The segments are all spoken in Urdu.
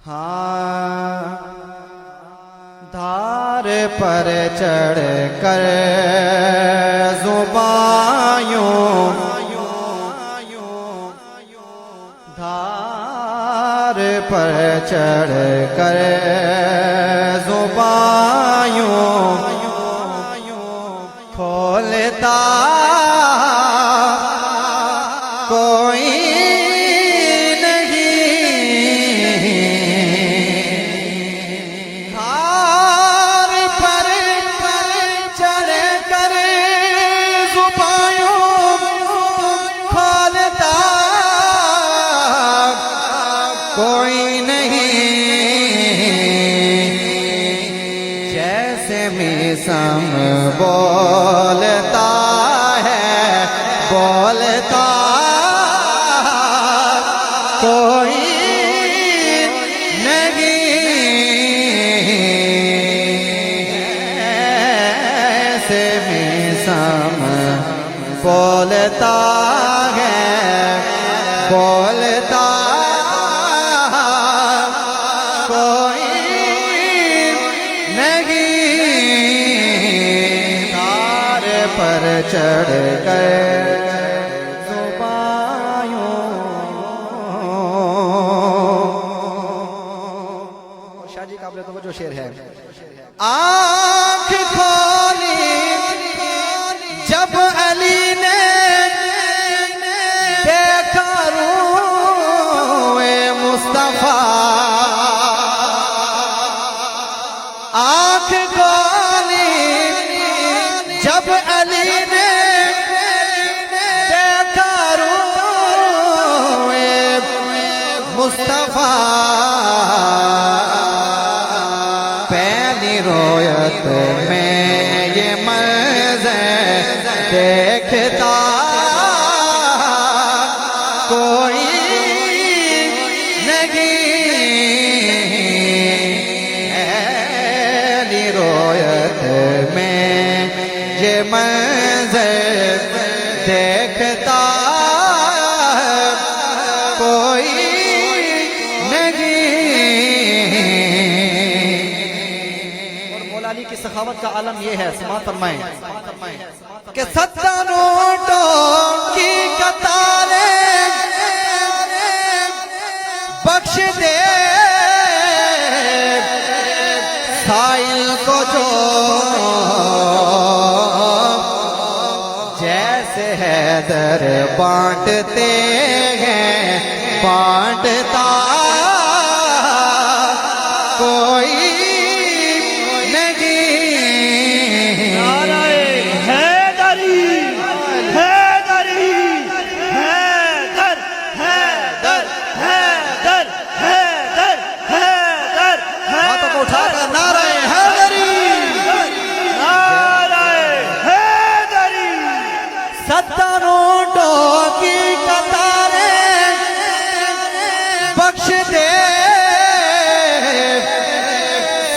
ہاں دھار پر چڑھ کر زبایوں دھار پر چڑھ کر زبایوں کھولتا کوئی کوئی نہیں جیسے میسم بولتا ہے بولتا کوئی نہیں جیسے میسم بولتا ہے بولتا پر چڑھ کر زبایوں شاہ جی قابل توجہ شعر ہے آنکھ کھولی جب علی نے دیکھا روئے مصطفیٰ آنکھ کھولی جب علی نے دیکھا روئے مصطفیٰ پہلی رویت میں یہ منظر دیکھتا کوئی نہیں پہلی رویت میں یہ منظر دیکھتا کوئی نہیں اور مولا علی کی سخاوت کا عالم یہ ہے سماعت فرمائیں کہ 70 نوٹوں کی قطاریں بخش دے سائل کو جو جیسے حیدر بانٹتے ہیں بانٹتا کوئی نہیں نعرہ حیدری حیدری حیدر حیدر حیدر حیدر حیدر ہاتھوں کو اٹھا کر نعرہ حیدری نعرہ حیدری 70 نوٹوں کی قطاریں بخش دے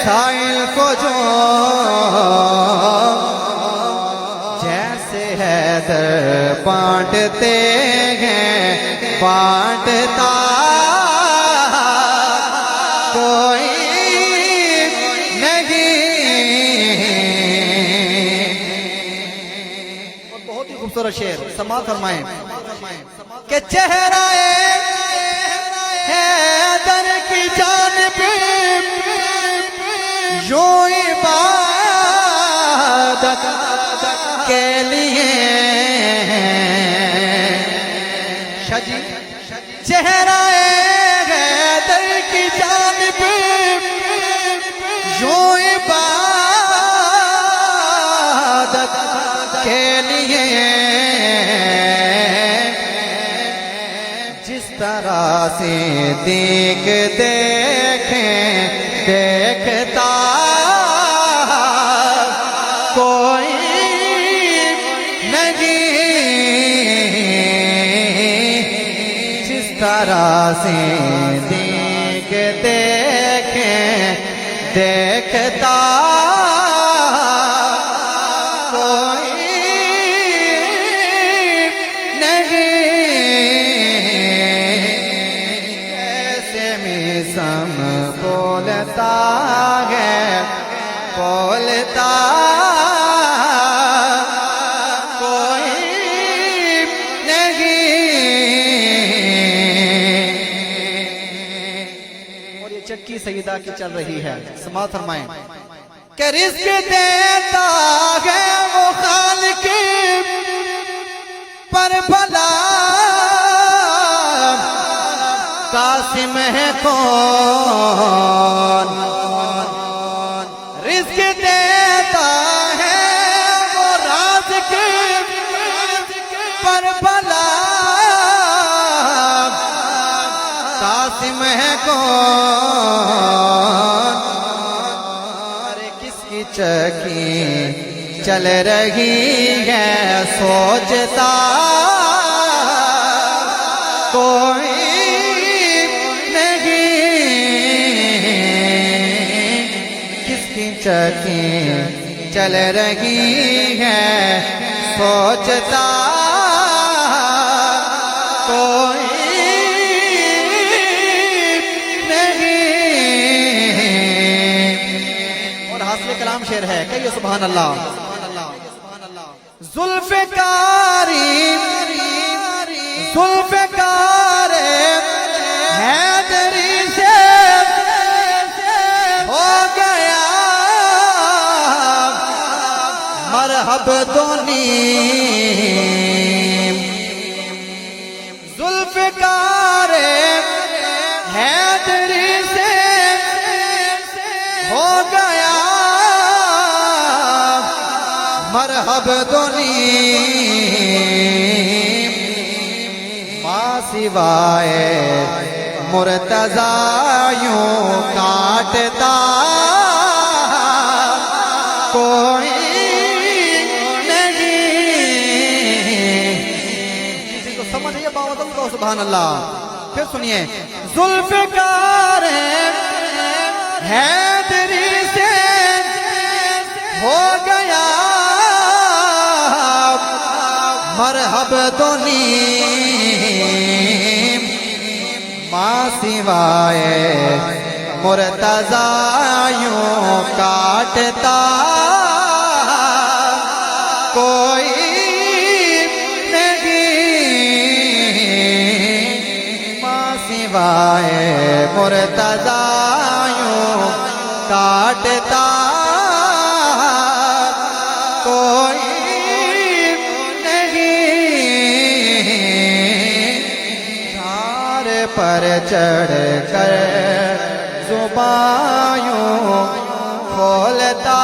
سائل کو جو جیسے حیدر بانٹتے ہیں بانٹتا کوئی بہت ہی خوبصورت شعر سماعت فرمائیں کہ چہرہ حیدر کی جانب یوں عبادت کے لیے شجی چہرہ حیدر کی جانب یوں عبادت کے لیے جس طرح سے دیکھ دیکھیں دیکھتا کوئی نہیں جس طرح سے دیکھ دیکھیں دیکھتا کوئی نہیں ایسے میں سم بولتا ہے بولتا کوئی نہیں. اور یہ چکی سیدہ کی چل رہی ہے. سماعت فرمائیں کہ رزق دیتا ہے وہ خالق پر بھلا قاسم ہے کون. رزق دیتا ہے وہ رازق پر بھلا قاسم ہے کون. ارے کس کی چکی چل رہی ہے سوچتا کوئی چکی چل رہی ہے سوچتا کوئی نہیں. اور حاصل کلام شعر ہے کہیے سبحان اللہ. ذوالفقاری ذوالفقار حیدری سے ہو گیا مرحب دونیم. ذوالفقار حیدری سے ہو گیا مرحب دونیم. ماں سوائے مرتضیٰ یوں کاٹتا کوئی سبحان اللہ. پھر سنیے ذوالفقار حیدری سے ہو گیا مرحب دونیم. ماں سوائے مرتضیٰ یوں کاٹتا کوئی سوائے مرتضیٰ یوں کاٹتا کوئی نہیں. دھار پر چڑھ کر زبان یوں کھولتا